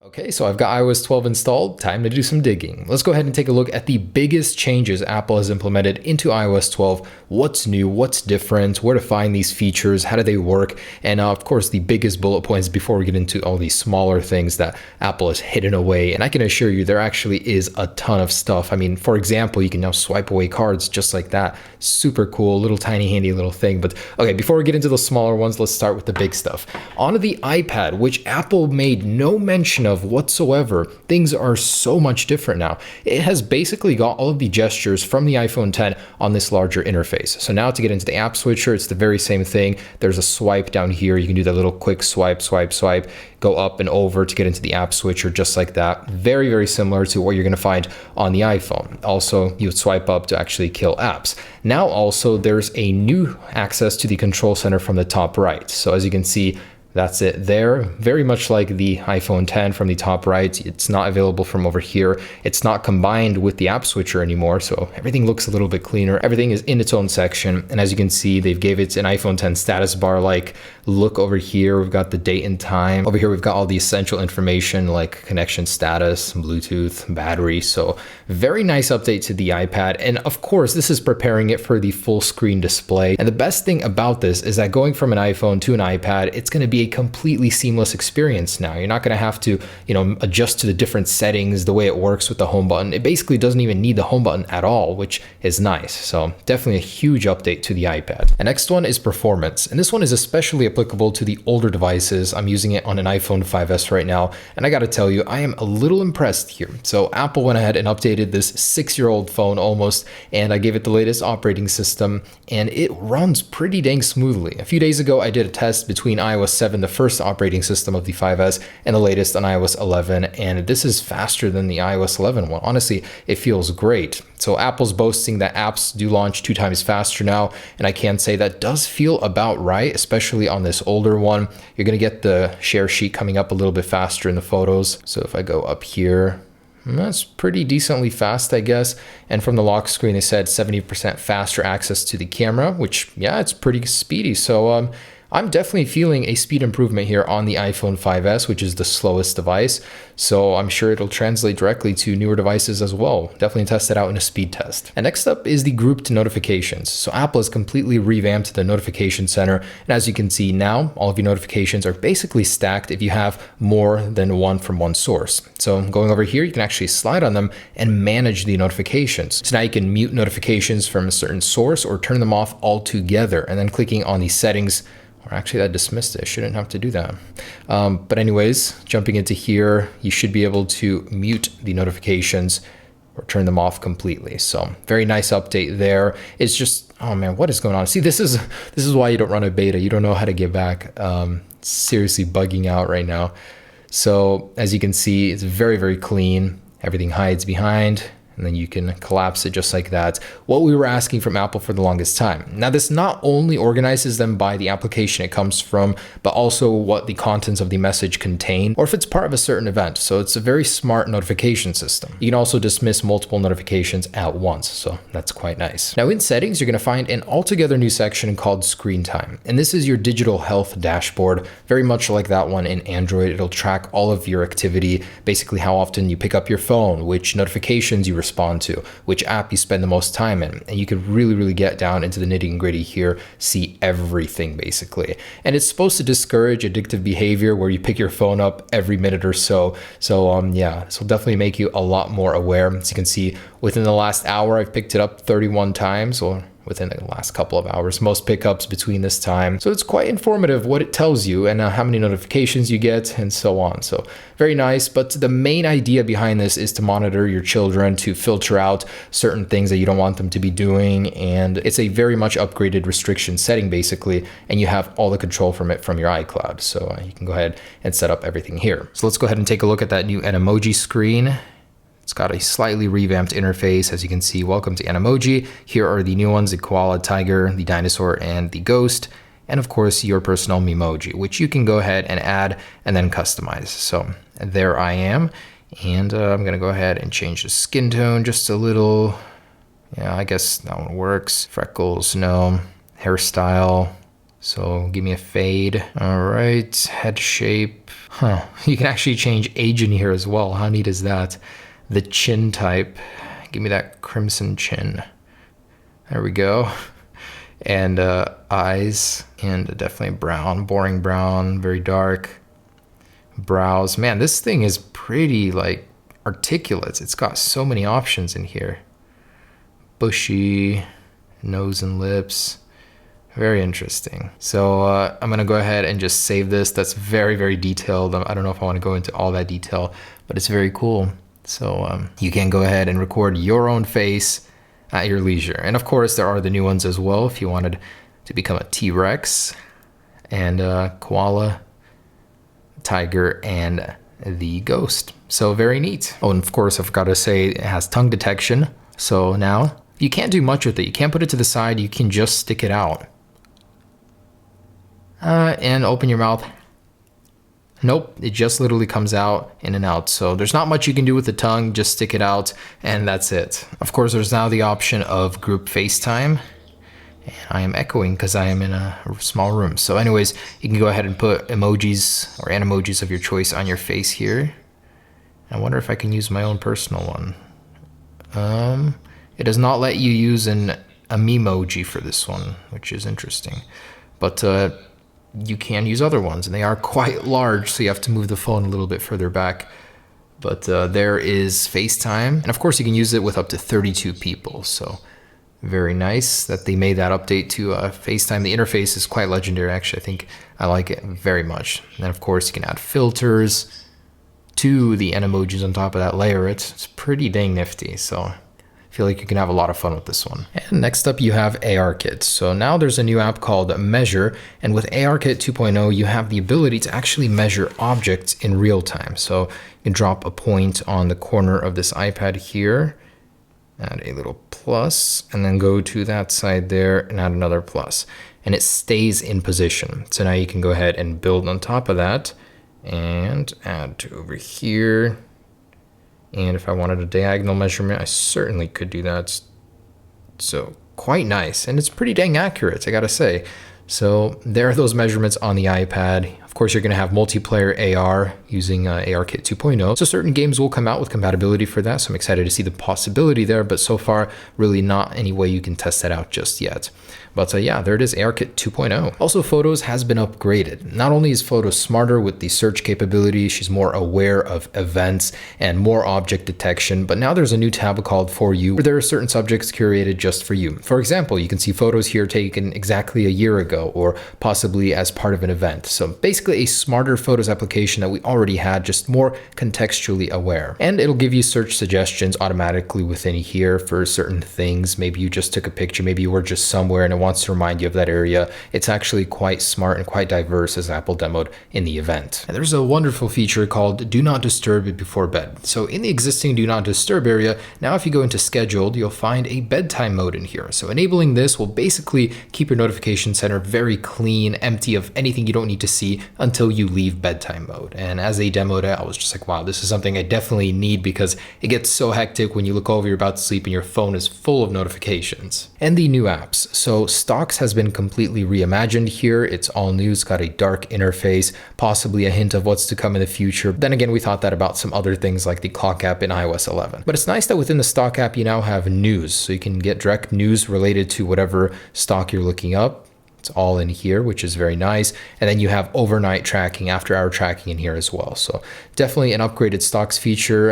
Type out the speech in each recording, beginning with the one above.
Okay, so I've got iOS 12 installed, time to do some digging. Let's go ahead and take a look at the biggest changes Apple has implemented into iOS 12. What's new, what's different, where to find these features, how do they work, and of course the biggest bullet points before we get into all these smaller things that Apple has hidden away. And I can assure you there actually is a ton of stuff. I mean, for example, you can now swipe away cards just like that. Super cool, little tiny handy little thing. But okay, before we get into the smaller ones, let's start with the big stuff. On the iPad, which Apple made no mention of whatsoever, things are so much different now. It has basically got all of the gestures from the iPhone 10 on this larger interface. So now to get into the app switcher, it's the very same thing. There's a swipe down here. You can do that little quick swipe, go up and over to get into the app switcher just like that. Very, very similar to what you're going to find on the iPhone. Also, you would swipe up to actually kill apps. Now also there's a new access to the control center from the top right. So as you can see, that's it there. Very much like the iPhone 10 from the top right. It's not available from over here. It's not combined with the app switcher anymore. So everything looks a little bit cleaner. Everything is in its own section. And as you can see, they've gave it an iPhone 10 status bar like look over here. We've got the date and time. Over here, we've got all the essential information like connection status, Bluetooth, battery. So very nice update to the iPad. And of course, this is preparing it for the full screen display. And the best thing about this is that going from an iPhone to an iPad, it's going to be a completely seamless experience now. You're not going to have to, adjust to the different settings, the way it works with the home button. It basically doesn't even need the home button at all, which is nice. So definitely a huge update to the iPad. The next one is performance. And this one is especially applicable to the older devices. I'm using it on an iPhone 5S right now. And I got to tell you, I am a little impressed here. So Apple went ahead and updated this 6-year-old phone almost, and I gave it the latest operating system, and it runs pretty dang smoothly. A few days ago, I did a test between iOS 7, the first operating system of the 5S, and the latest on iOS 11, and this is faster than the iOS 11 one. Honestly, it feels great. So Apple's boasting that apps do launch 2 times faster now, and I can say that does feel about right, especially on this older one. You're going to get the share sheet coming up a little bit faster in the photos. So if I go up here, that's pretty decently fast, I guess. And from the lock screen, they said 70% faster access to the camera, which, yeah, it's pretty speedy. So I'm definitely feeling a speed improvement here on the iPhone 5S, which is the slowest device. So I'm sure it'll translate directly to newer devices as well. Definitely test it out in a speed test. And next up is the grouped notifications. So Apple has completely revamped the notification center. And as you can see now, all of your notifications are basically stacked if you have more than one from one source. So going over here, you can actually slide on them and manage the notifications. So now you can mute notifications from a certain source or turn them off altogether. And then clicking on the settings, or actually that dismissed it. I shouldn't have to do that. But anyways, jumping into here, you should be able to mute the notifications or turn them off completely. So very nice update there. It's just, oh man, what is going on? See, this is why you don't run a beta. You don't know how to get back. Seriously bugging out right now. So as you can see, it's very, very clean. Everything hides behind, and then you can collapse it just like that. What we were asking from Apple for the longest time. Now, this not only organizes them by the application it comes from, but also what the contents of the message contain, or if it's part of a certain event. So it's a very smart notification system. You can also dismiss multiple notifications at once. So that's quite nice. Now in settings, you're going to find an altogether new section called Screen Time. And this is your digital health dashboard, very much like that one in Android. It'll track all of your activity, basically how often you pick up your phone, which notifications you respond to, which app you spend the most time in. And you could really get down into the nitty and gritty here, see everything basically. And it's supposed to discourage addictive behavior where you pick your phone up every minute or so. So yeah, this will definitely make you a lot more aware. As you can see, within the last hour, I've picked it up 31 times, or within the last couple of hours, most pickups between this time. So it's quite informative what it tells you and how many notifications you get and so on. So very nice. But the main idea behind this is to monitor your children, to filter out certain things that you don't want them to be doing. And it's a very much upgraded restriction setting basically, and you have all the control from it from your iCloud. So you can go ahead and set up everything here. So let's go ahead and take a look at that new Emoji screen. It's got a slightly revamped interface. As you can see, welcome to Emoji. Here are the new ones, the koala, tiger, the dinosaur, and the ghost. And of course, your personal Memoji, which you can go ahead and add and then customize. So there I am. And I'm going to go ahead and change the skin tone just a little. Yeah, I guess that one works. Freckles, no. Hairstyle. So give me a fade. All right, head shape. Huh, you can actually change age in here as well. How neat is that? The chin type, give me that crimson chin. There we go. And eyes, and definitely brown, boring brown, very dark. Brows, man, this thing is pretty like articulate. It's got so many options in here. Bushy, nose and lips. Very interesting. So I'm gonna go ahead and just save this. That's very, very detailed. I don't know if I wanna go into all that detail, but it's very cool. So you can go ahead and record your own face at your leisure. And of course, there are the new ones as well if you wanted to become a T-Rex and koala, tiger, and the ghost. So very neat. Oh, and of course, I forgot to say it has tongue detection. So now you can't do much with it. You can't put it to the side. You can just stick it out. And open your mouth. Nope, it just literally comes out in and out. So there's not much you can do with the tongue, just stick it out and that's it. Of course, there's now the option of group FaceTime. And I am echoing because I am in a small room. So anyways, you can go ahead and put emojis or animojis of your choice on your face here. I wonder if I can use my own personal one. It does not let you use a memoji for this one, which is interesting. But you can use other ones, and they are quite large, so you have to move the phone a little bit further back. But there is FaceTime, and of course you can use it with up to 32 people, so very nice that they made that update to FaceTime. The interface is quite legendary, actually. I think I like it very much. And then of course you can add filters to the emojis on top of that, layer it. It's pretty dang nifty, so I feel like you can have a lot of fun with this one. And next up you have ARKit. So now there's a new app called Measure, and with ARKit 2.0 you have the ability to actually measure objects in real time. So you can drop a point on the corner of this iPad here, add a little plus, and then go to that side there and add another plus, and it stays in position. So now you can go ahead and build on top of that and add to over here. And if I wanted a diagonal measurement, I certainly could do that. So quite nice. And it's pretty dang accurate, I gotta say. So there are those measurements on the iPad. Of course, you're gonna have multiplayer AR using ARKit 2.0. So certain games will come out with compatibility for that. So I'm excited to see the possibility there, but so far, really not any way you can test that out just yet. But yeah, there it is, ARKit 2.0. Also, Photos has been upgraded. Not only is Photos smarter with the search capability, she's more aware of events and more object detection, but now there's a new tab called For You, where there are certain subjects curated just for you. For example, you can see photos here taken exactly a year ago, or possibly as part of an event. So basically a smarter Photos application that we already had, just more contextually aware. And it'll give you search suggestions automatically within here for certain things. Maybe you just took a picture, maybe you were just somewhere and it wants to remind you of that area. It's actually quite smart and quite diverse, as Apple demoed in the event. And there's a wonderful feature called Do Not Disturb Before Bed. So in the existing Do Not Disturb area, now if you go into Scheduled, you'll find a bedtime mode in here. So enabling this will basically keep your notification center very clean, empty of anything you don't need to see until you leave bedtime mode. And as they demoed it, I was just like, wow, this is something I definitely need, because it gets so hectic when you look over, you're about to sleep and your phone is full of notifications. And the new apps. So Stocks has been completely reimagined here. It's all new. It's got a dark interface, possibly a hint of what's to come in the future. Then again, we thought that about some other things like the clock app in iOS 11. But it's nice that within the stock app, you now have news. So you can get direct news related to whatever stock you're looking up. It's all in here, which is very nice. And then you have overnight tracking, after hour tracking in here as well. So definitely an upgraded stocks feature.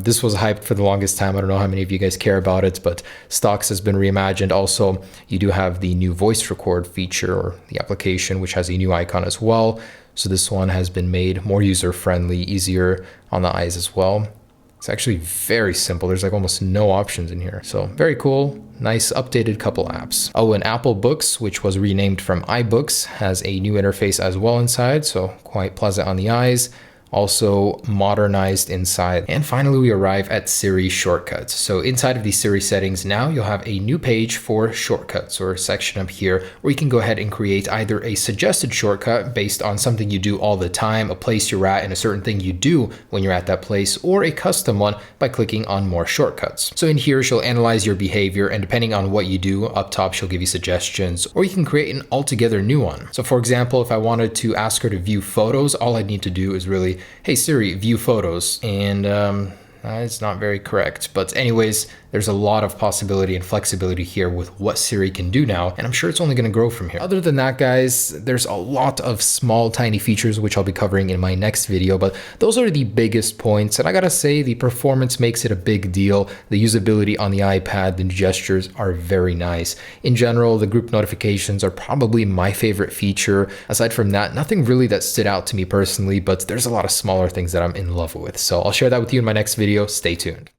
This was hyped for the longest time. I don't know how many of you guys care about it, but stocks has been reimagined. Also, you do have the new voice record feature, or the application, which has a new icon as well. So this one has been made more user-friendly, easier on the eyes as well. It's actually very simple. There's like almost no options in here. So very cool. Nice updated couple apps. Oh, and Apple Books, which was renamed from iBooks, has a new interface as well inside. So quite pleasant on the eyes. also modernized inside. And finally, we arrive at Siri Shortcuts. So inside of these Siri settings, now you'll have a new page for shortcuts, or a section up here where you can go ahead and create either a suggested shortcut based on something you do all the time, a place you're at, and a certain thing you do when you're at that place, or a custom one by clicking on more shortcuts. So in here, she'll analyze your behavior, and depending on what you do, up top, she'll give you suggestions, or you can create an altogether new one. So for example, if I wanted to ask her to view photos, all I need to do is really, hey Siri, view photos, and it's not very correct. But anyways, there's a lot of possibility and flexibility here with what Siri can do now, and I'm sure it's only going to grow from here. Other than that, guys, there's a lot of small, tiny features which I'll be covering in my next video, but those are the biggest points. And I gotta say, the performance makes it a big deal. The usability on the iPad, the gestures are very nice. In general, the group notifications are probably my favorite feature. Aside from that, nothing really that stood out to me personally, but there's a lot of smaller things that I'm in love with. So I'll share that with you in my next video. Stay tuned.